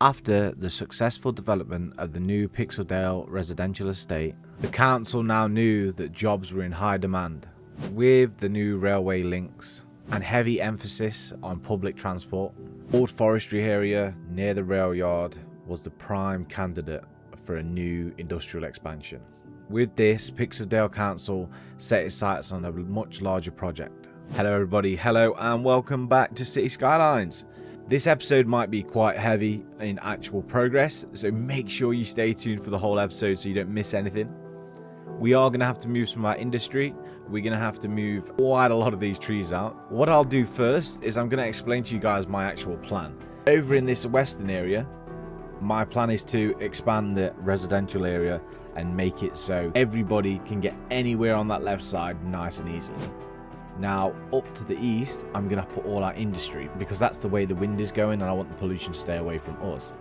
After the successful development of the new Pixeldale residential estate, the council now knew that jobs were in high demand. With the new railway links and heavy emphasis on public transport, old forestry area near the rail yard was the prime candidate for a new industrial expansion. With this, Pixeldale Council set its sights on a much larger project. Hello everybody, hello and welcome back to City Skylines. This episode might be quite heavy in actual progress, so make sure you stay tuned for the whole episode so you don't miss anything. We are going to have to move some of our industry. We're going to have to move quite a lot of these trees out. What I'll do first is I'm going to explain to you guys my actual plan. Over in this western area, my plan is to expand the residential area and make it so everybody can get anywhere on that left side nice and easy. Now, up to the east, I'm going to put all our industry because that's the way the wind is going and I want the pollution to stay away from us.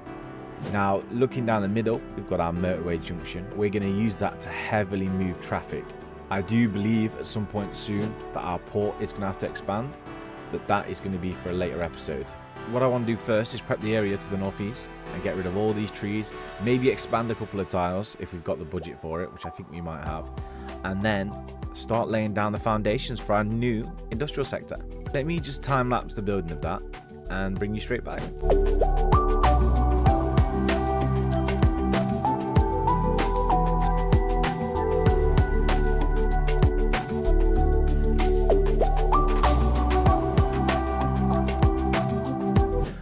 Now, looking down the middle, we've got our Motorway Junction. We're going to use that to heavily move traffic. I do believe at some point soon that our port is going to have to expand, but that is going to be for a later episode. What I want to do first is prep the area to the northeast and get rid of all these trees, maybe expand a couple of tiles if we've got the budget for it, which I think we might have, and then start laying down the foundations for our new industrial sector. Let me just time-lapse the building of that and bring you straight back.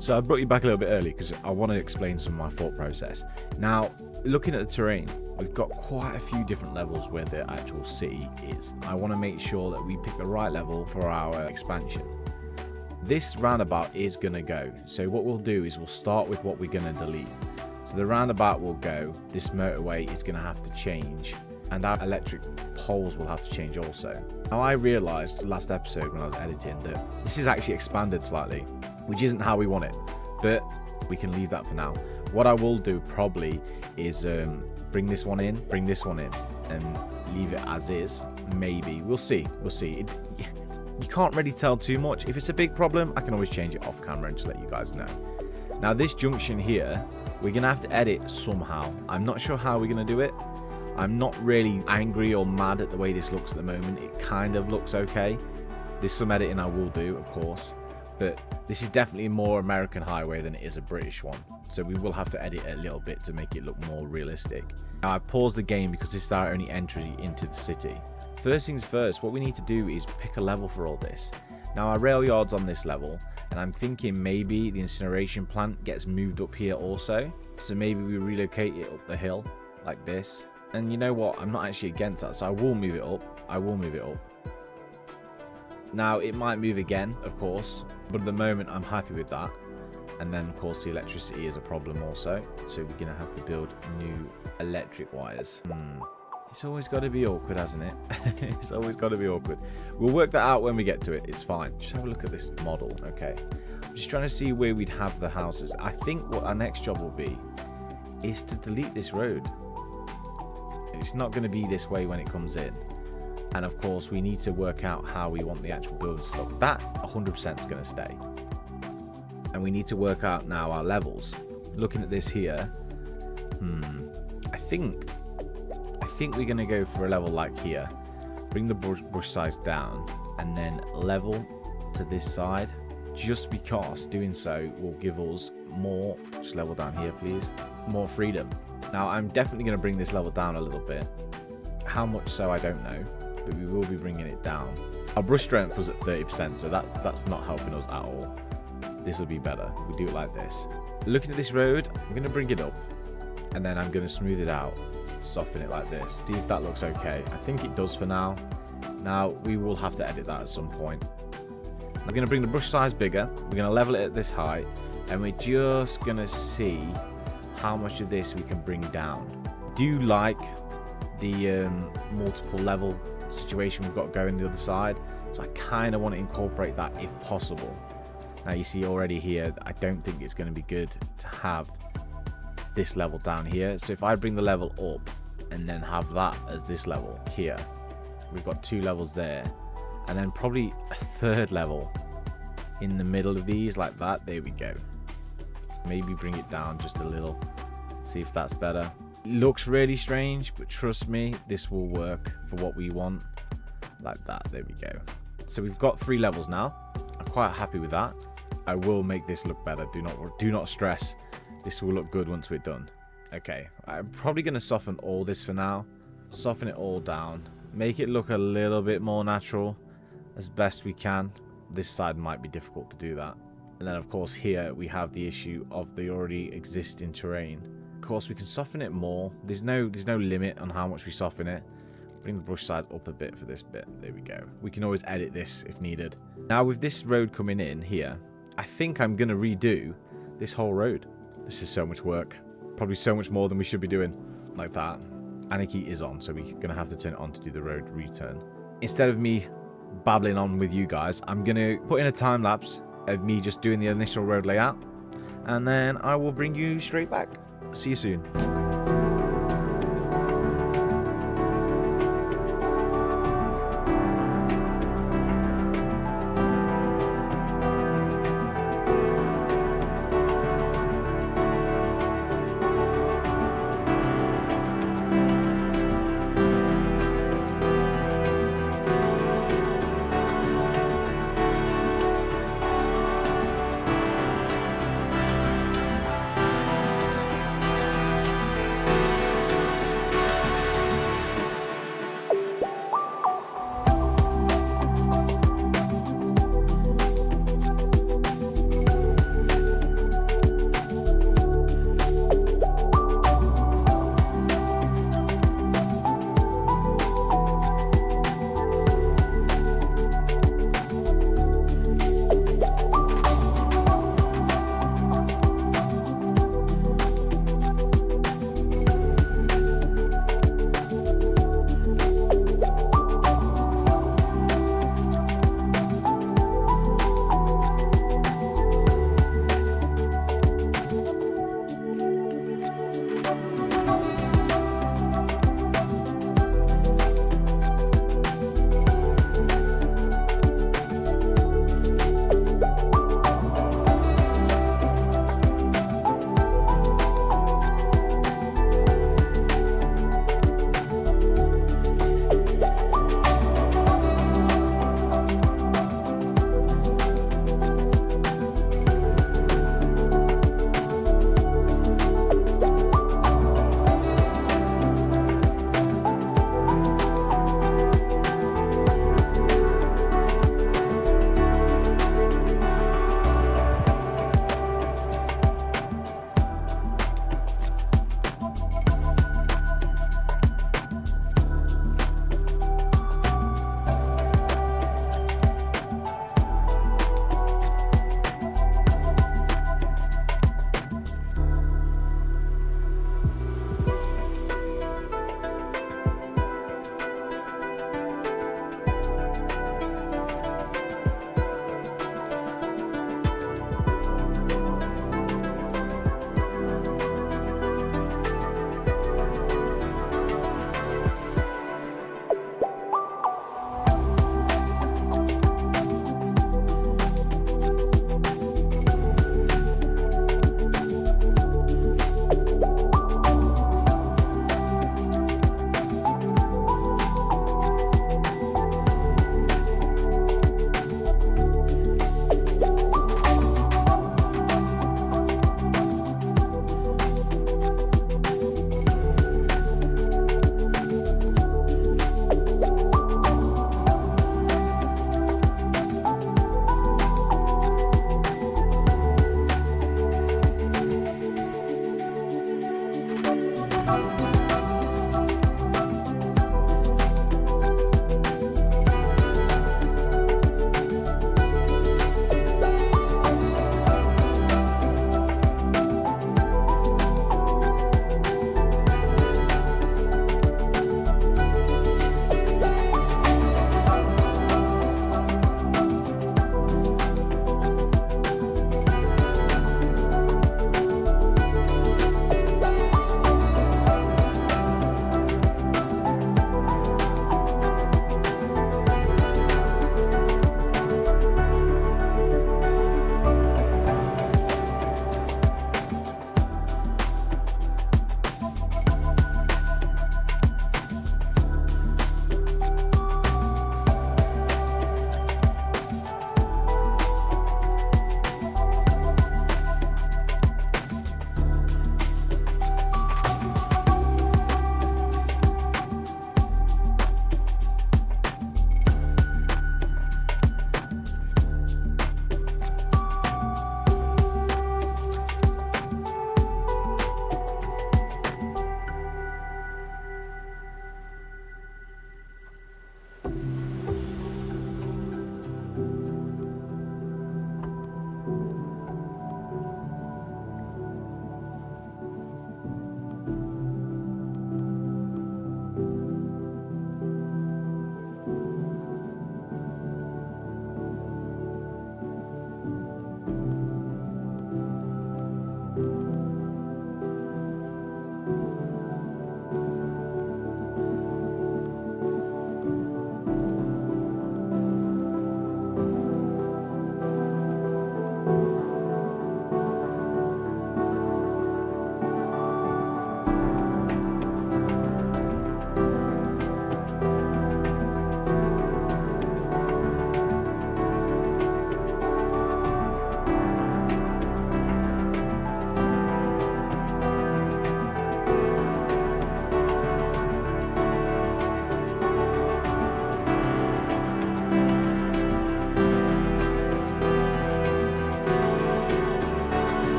So I brought you back a little bit early because I want to explain some of my thought process. Now, looking at the terrain, we've got quite a few different levels where the actual city is. I want to make sure that we pick the right level for our expansion. This roundabout is going to go. So what we'll do is we'll start with what we're going to delete. So the roundabout will go. This motorway is going to have to change. And our electric poles will have to change also. Now, I realised last episode when I was editing that this is actually expanded slightly, which isn't how we want it, but we can leave that for now. What I will do probably is bring this one in, and leave it as is. Maybe. We'll see. You can't really tell too much. If it's a big problem, I can always change it off camera and just let you guys know. Now, this junction here, we're going to have to edit somehow. I'm not sure how we're going to do it. I'm not really angry or mad at the way this looks at the moment. It kind of looks okay. There's some editing I will do, of course. But this is definitely a more American highway than it is a British one. So we will have to edit it a little bit to make it look more realistic. Now, I've paused the game because this is our only entry into the city. First things first, what we need to do is pick a level for all this. Now, our rail yard's on this level, and I'm thinking maybe the incineration plant gets moved up here also. So maybe we relocate it up the hill like this. And you know what? I'm not actually against that, so I will move it up. Now, it might move again, of course, but at the moment, I'm happy with that. And then, of course, the electricity is a problem also. So we're going to have to build new electric wires. It's always got to be awkward, hasn't it? It's always got to be awkward. We'll work that out when we get to it. It's fine. Just have a look at this model. Okay. I'm just trying to see where we'd have the houses. I think what our next job will be is to delete this road. It's not going to be this way when it comes in. And of course, we need to work out how we want the actual buildings to look. That 100% is going to stay. And we need to work out now our levels. Looking at this here, I think we're going to go for a level like here. Bring the brush size down and then level to this side. Just because doing so will give us more, just level down here please, more freedom. Now, I'm definitely going to bring this level down a little bit. How much so, I don't know. But we will be bringing it down. Our brush strength was at 30%, so that's not helping us at all. This will be better. We do it like this. Looking at this road, I'm going to bring it up. And then I'm going to smooth it out. Soften it like this. See if that looks okay. I think it does for now. Now, we will have to edit that at some point. I'm going to bring the brush size bigger. We're going to level it at this height. And we're just going to see how much of this we can bring down. Do you like the multiple level situation we've got going the other side? So I kind of want to incorporate that if possible. Now you see already here, I don't think it's going to be good to have this level down here. So if I bring the level up and then have that as this level here, we've got two levels there, and then probably a third level in the middle of these like that. There we go. Maybe bring it down just a little. See if that's better. It looks really strange, but trust me, this will work for what we want. Like that. There we go. So we've got 3 levels now. I'm quite happy with that. I will make this look better. Do not stress. This will look good once we're done. Okay. I'm probably going to soften all this for now. Soften it all down. Make it look a little bit more natural as best we can. This side might be difficult to do that. And then of course here we have the issue of the already existing terrain. Of course we can soften it more. There's no limit on how much we soften it. Bring the brush size up a bit for this bit. There we go. We can always edit this if needed. Now with this road coming in here, I think I'm going to redo this whole road. This is so much work. Probably so much more than we should be doing. Like that. Anarchy is on, so we're going to have to turn it on to do the road return. Instead of me babbling on with you guys, I'm going to put in a time lapse of me just doing the initial road layout. And then I will bring you straight back. See you soon.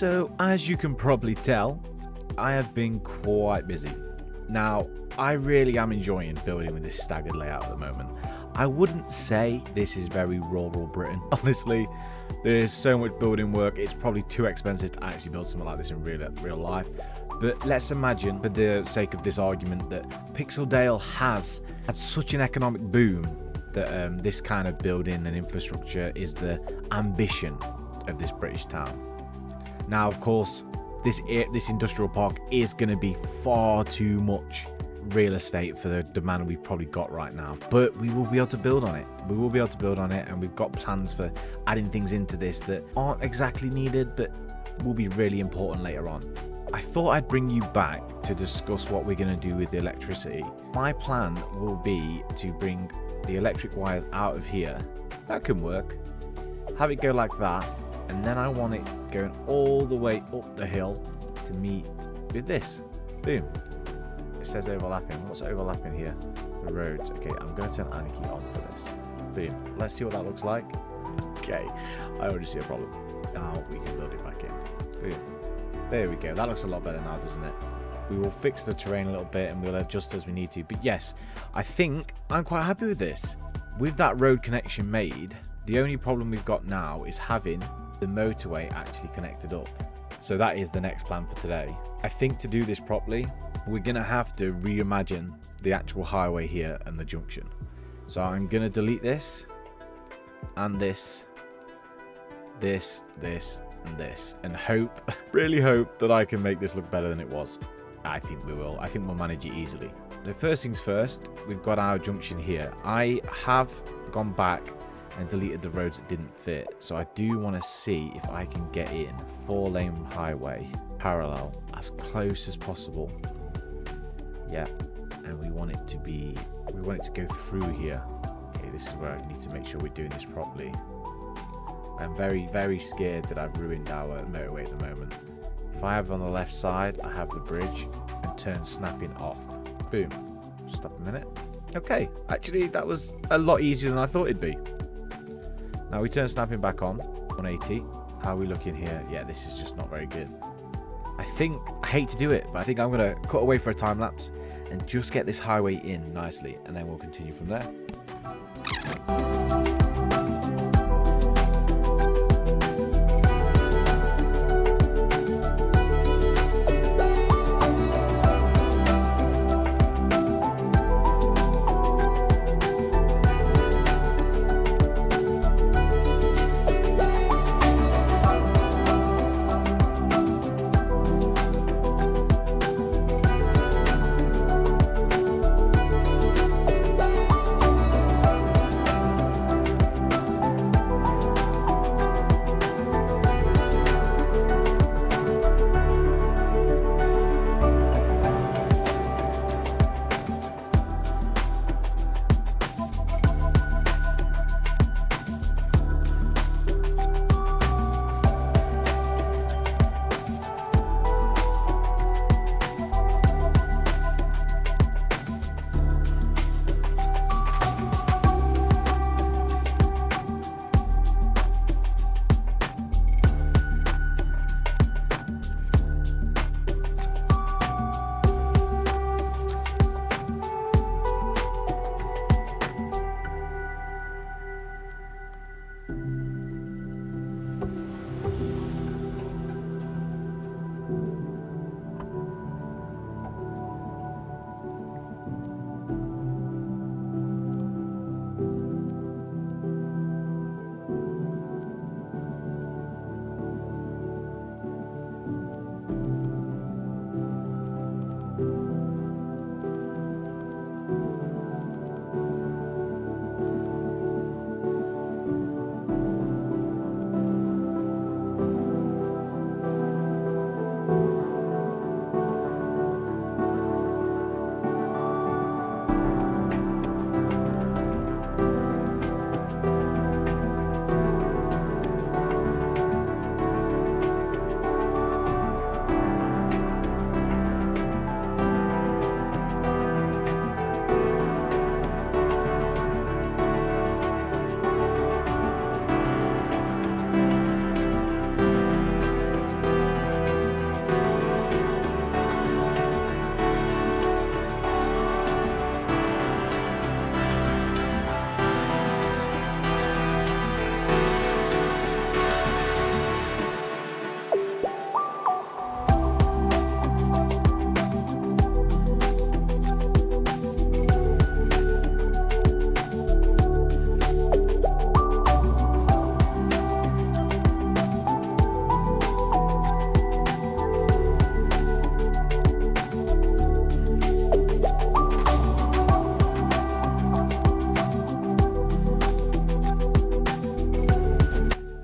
So, as you can probably tell, I have been quite busy. Now, I really am enjoying building with this staggered layout at the moment. I wouldn't say this is very rural Britain, honestly. There's so much building work, it's probably too expensive to actually build something like this in real life. But let's imagine, for the sake of this argument, that Pixeldale has had such an economic boom that this kind of building and infrastructure is the ambition of this British town. Now, of course, this industrial park is going to be far too much real estate for the demand we've probably got right now, but we will be able to build on it. We will be able to build on it, and we've got plans for adding things into this that aren't exactly needed, but will be really important later on. I thought I'd bring you back to discuss what we're going to do with the electricity. My plan will be to bring the electric wires out of here. That can work. Have it go like that, and then I want it going all the way up the hill to meet with this. Boom. It says overlapping. What's overlapping here? The roads. Okay, I'm going to turn anarchy on for this. Boom. Let's see what that looks like. Okay, I already see a problem. Now we can build it back in. Boom. There we go. That looks a lot better now, doesn't it? We will fix the terrain a little bit and we'll adjust as we need to. But yes, I think I'm quite happy with this. With that road connection made, the only problem we've got now is having the motorway actually connected up. So that is the next plan for today. I think to do this properly, we're going to have to reimagine the actual highway here and the junction. So I'm going to delete this and this, and this, and hope, really hope that I can make this look better than it was. I think we will. I think we'll manage it easily. So first things first, we've got our junction here. I have gone back and deleted the roads that didn't fit. So I do want to see if I can get in 4-lane highway parallel as close as possible. Yeah, and we want it to go through here. Okay, this is where I need to make sure we're doing this properly. I'm very, very scared that I've ruined our motorway at the moment. If I have on the left side, I have the bridge and turn snapping off. Boom. Stop a minute. Okay, actually that was a lot easier than I thought it'd be. Now we turn snapping back on, 180. How are we looking here? Yeah, this is just not very good. I hate to do it, but I think I'm going to cut away for a time lapse and just get this highway in nicely, and then we'll continue from there.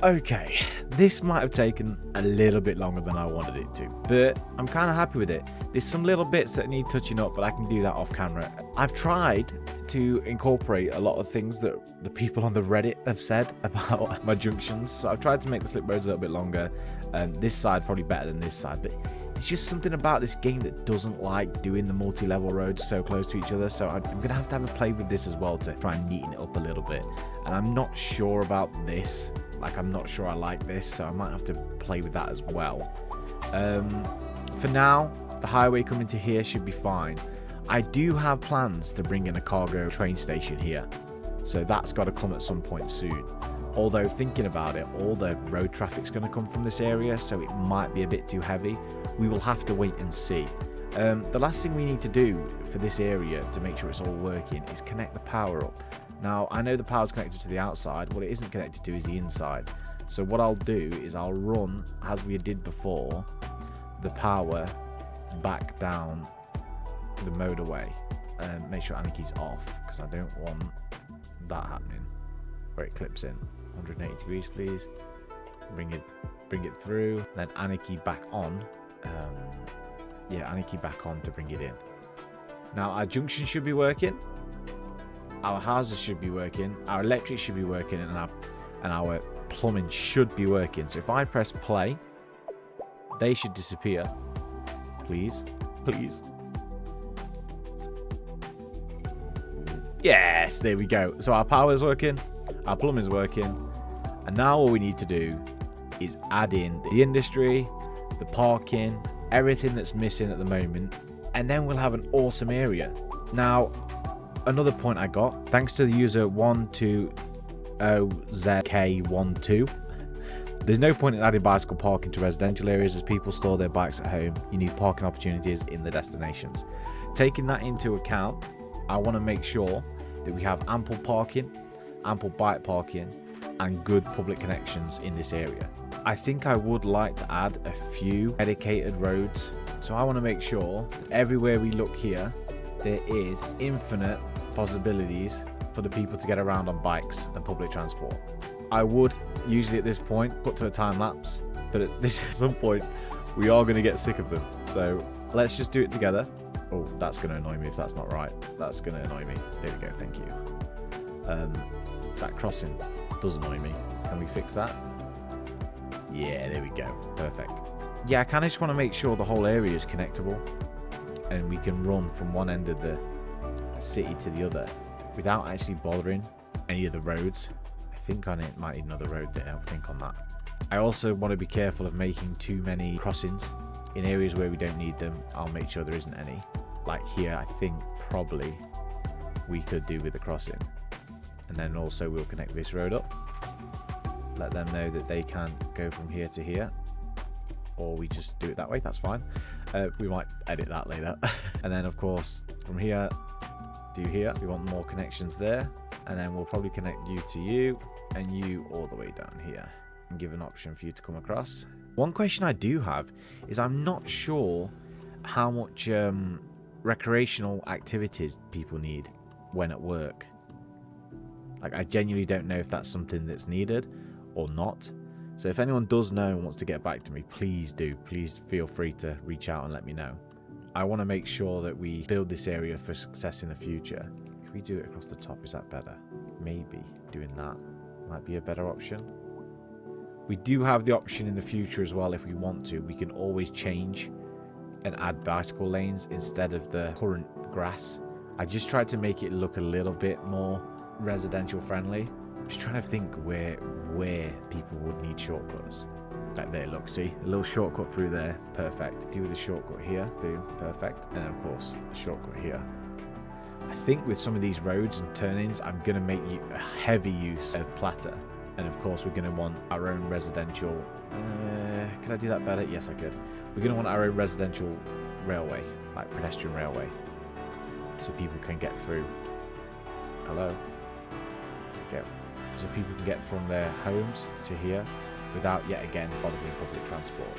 Okay, this might have taken a little bit longer than I wanted it to, but I'm kind of happy with it. There's some little bits that need touching up, but I can do that off camera. I've tried to incorporate a lot of things that the people on the Reddit have said about my junctions. So I've tried to make the slip roads a little bit longer. This side probably better than this side, but there's just something about this game that doesn't like doing the multi-level roads so close to each other. So I'm going to have a play with this as well to try and neaten it up a little bit. And I'm not sure about this. Like, I'm not sure I like this, so I might have to play with that as well. For now, the highway coming to here should be fine. I do have plans to bring in a cargo train station here, so that's got to come at some point soon. Although, thinking about it, all the road traffic's going to come from this area, so it might be a bit too heavy. We will have to wait and see. The last thing we need to do for this area to make sure it's all working is connect the power up. Now, I know the power's connected to the outside. What it isn't connected to is the inside. So what I'll do is I'll run, as we did before, the power back down the motorway and make sure Aniki's off, because I don't want that happening where it clips in. 180 degrees, please. Bring it through. Then Aniki back on. Yeah, Aniki back on to bring it in. Now, our junction should be working. Our houses should be working, our electric should be working, and our plumbing should be working. So if I press play, they should disappear. Please, please. Yes, there we go. So our power's working, our plumbing's working, and now all we need to do is add in the industry, the parking, everything that's missing at the moment, and then we'll have an awesome area. Now, another point I got, thanks to the user 120ZK12, there's no point in adding bicycle parking to residential areas as people store their bikes at home. You need parking opportunities in the destinations. Taking that into account, I want to make sure that we have ample parking, ample bike parking, and good public connections in this area. I think I would like to add a few dedicated roads. So I want to make sure that everywhere we look here, there is infinite possibilities for the people to get around on bikes and public transport. I would usually at this point put to a time lapse, but at some point we are going to get sick of them. So let's just do it together. Oh, that's going to annoy me if that's not right. That's going to annoy me. There we go. Thank you. That crossing does annoy me. Can we fix that? Yeah, there we go. Perfect. Yeah, I kind of just want to make sure the whole area is connectable and we can run from one end of the city to the other without actually bothering any of the roads. I think I might need another road there. I'll think on that. I also want to be careful of making too many crossings in areas where we don't need them. I'll make sure there isn't any. Like here, I think probably we could do with the crossing. And then also we'll connect this road up. Let them know that they can go from here to here. Or we just do it that way, that's fine. We might edit that later. And then of course, from here, do here. We want more connections there. And then we'll probably connect you to you and you all the way down here. And give an option for you to come across. One question I do have is I'm not sure how much recreational activities people need when at work. Like, I genuinely don't know if that's something that's needed or not. So if anyone does know and wants to get back to me, please do. Please feel free to reach out and let me know. I want to make sure that we build this area for success in the future. If we do it across the top, is that better? Maybe doing that might be a better option. We do have the option in the future as well if we want to. We can always change and add bicycle lanes instead of the current grass. I just tried to make it look a little bit more residential friendly. I'm just trying to think where people would need shortcuts. Like there, look, see? A little shortcut through there. Perfect. Do the shortcut here. Boom. Perfect. And then, of course, a shortcut here. I think with some of these roads and turn-ins, I'm going to make a heavy use of platter. And of course, we're going to want our own residential... could I do that better? Yes, I could. We're going to want our own residential railway, like pedestrian railway, so people can get through. Hello? Go. So people can get from their homes to here without, yet again, bothering public transport.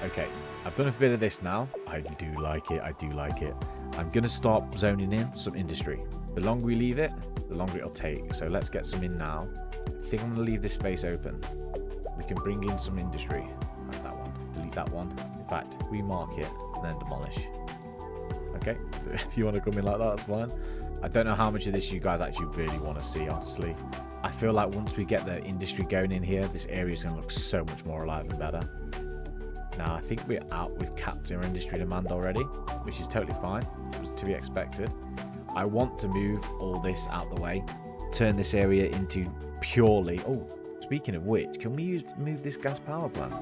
Okay, I've done a bit of this now. I do like it. I do like it. I'm going to start zoning in some industry. The longer we leave it, the longer it'll take. So let's get some in now. I think I'm going to leave this space open. can bring in some industry. Like that one. Delete that one. In fact, remark it and then demolish. Okay, if you want to come in like that, that's fine. I don't know how much of this you guys actually really want to see, honestly. I feel like once we get the industry going in here, this area is going to look so much more alive and better. Now, I think we've capped our industry demand already, which is totally fine. It was to be expected. I want to move all this out the way, turn this area into purely... Oh, speaking of which, can we move this gas power plant?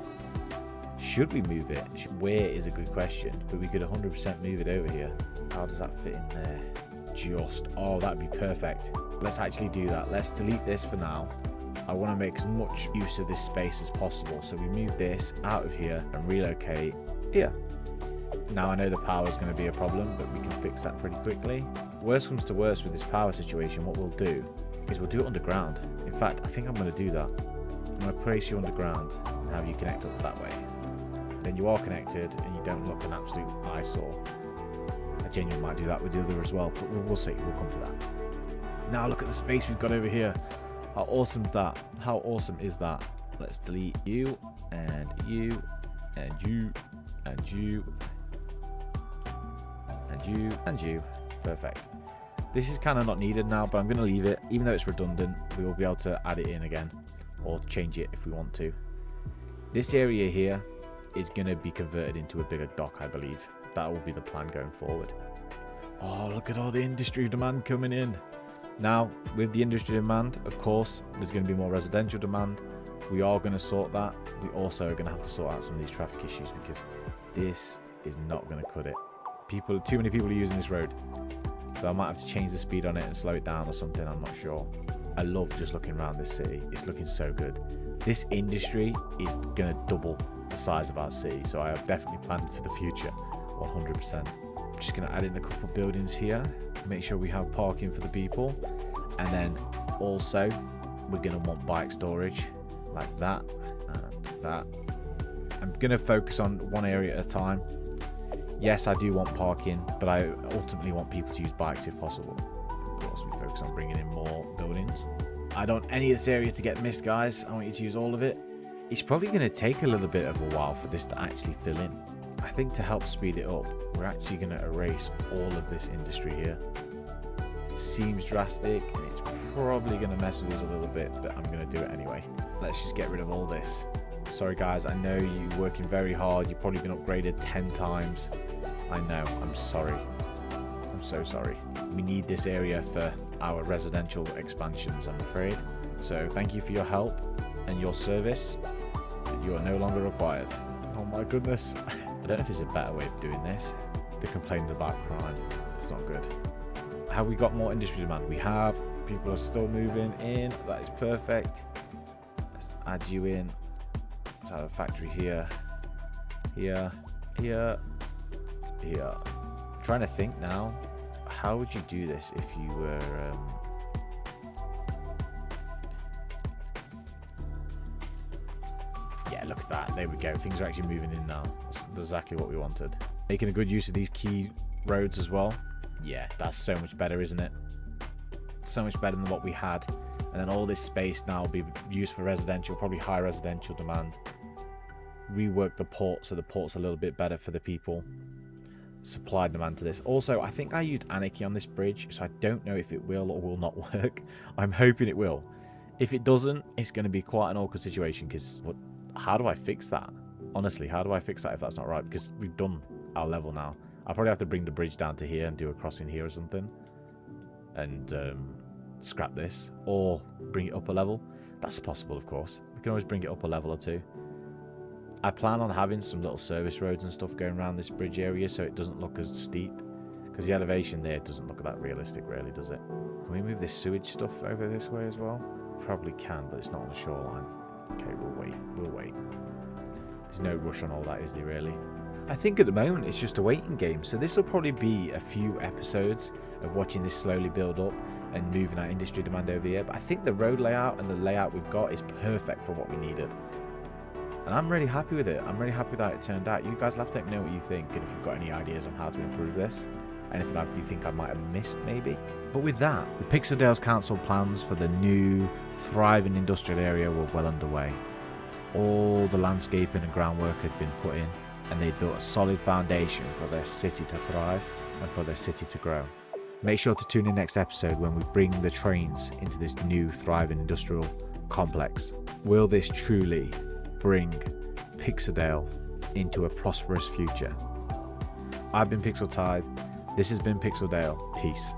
Should we move it? Where is a good question, but we could 100% move it over here. How does that fit in there? Just, oh, that'd be perfect. Let's actually do that. Let's delete this for now. I want to make as much use of this space as possible, so we move this out of here and relocate here. Now I know the power is going to be a problem, but we can fix that pretty quickly. Worst comes to worst with this power situation, what we'll do is we'll do it underground. In fact, I think I'm going to do that. I'm going to place you underground and have you connect up that way. Then you are connected and you don't look an absolute eyesore. I genuinely might do that with the other as well, but we'll see. We'll come to that. Now look at the space we've got over here. How awesome is that? How awesome is that? Let's delete you and you and you and you and you and you. Perfect. This is kind of not needed now, but I'm going to leave it. Even though it's redundant, we will be able to add it in again or change it if we want to. This area here is going to be converted into a bigger dock, I believe. That will be the plan going forward. Oh, look at all the industry demand coming in. Now, with the industry demand, of course, there's going to be more residential demand. We are going to sort that. We also are going to have to sort out some of these traffic issues because this is not going to cut it. Too many people are using this road. So I might have to change the speed on it and slow it down or something, I'm not sure. I love just looking around this city. It's looking so good. This industry is going to double the size of our city, so I have definitely planned for the future, 100%. I'm just going to add in a couple of buildings here, make sure we have parking for the people, and then also we're going to want bike storage like that and that. I'm going to focus on one area at a time. Yes, I do want parking, but I ultimately want people to use bikes if possible. Of course, we focus on bringing in more buildings. I don't want any of this area to get missed, guys. I want you to use all of it. It's probably going to take a little bit of a while for this to actually fill in. I think to help speed it up, we're actually going to erase all of this industry here. It seems drastic, and it's probably going to mess with us a little bit, but I'm going to do it anyway. Let's just get rid of all this. Sorry, guys. I know you're working very hard. You've probably been upgraded 10 times. I know. I'm sorry. I'm so sorry. We need this area for our residential expansions, I'm afraid. So thank you for your help and your service, but you are no longer required. Oh my goodness. I don't know if there's a better way of doing this. They're complaining about crime. It's not good. Have we got more industry demand? We have. People are still moving in. That is perfect. Let's add you in. Let's have a factory here. Here. Here. Here. I'm trying to think now. How would you do this if you were... Yeah, look at that. There we go. Things are actually moving in now. That's exactly what we wanted. Making a good use of these key roads as well. Yeah, that's so much better, isn't it? So much better than what we had. And then all this space now will be used for residential, probably high residential demand. Rework the port so the port's a little bit better for the people. Supply demand to this. Also, I think I used anarchy on this bridge, so I don't know if it will or will not work. I'm hoping it will. If it doesn't, it's going to be quite an awkward situation because how do I fix that? Honestly, how do I fix that if that's not right? Because we've done our level now. I'll probably have to bring the bridge down to here and do a crossing here or something. And scrap this. Or bring it up a level. That's possible, of course. We can always bring it up a level or two. I plan on having some little service roads and stuff going around this bridge area so it doesn't look as steep. Because the elevation there doesn't look that realistic, really, does it? Can we move this sewage stuff over this way as well? Probably can, but it's not on the shoreline. Okay, we'll wait. We'll wait. There's no rush on all that, is there, really? I think at the moment it's just a waiting game. So this will probably be a few episodes of watching this slowly build up and moving our industry demand over here. But I think the road layout and the layout we've got is perfect for what we needed. And I'm really happy with it. I'm really happy with how it turned out. You guys let me know what you think and if you've got any ideas on how to improve this. Anything you think I might have missed, maybe. But with that, the Pixeldale's council plans for the new, thriving industrial area were well underway. all the landscaping and groundwork had been put in, and they'd built a solid foundation for their city to thrive and for their city to grow. Make sure to tune in next episode when we bring the trains into this new thriving industrial complex. Will this truly bring Pixeldale into a prosperous future? I've been Pixel Tide. This has been Pixeldale. Peace.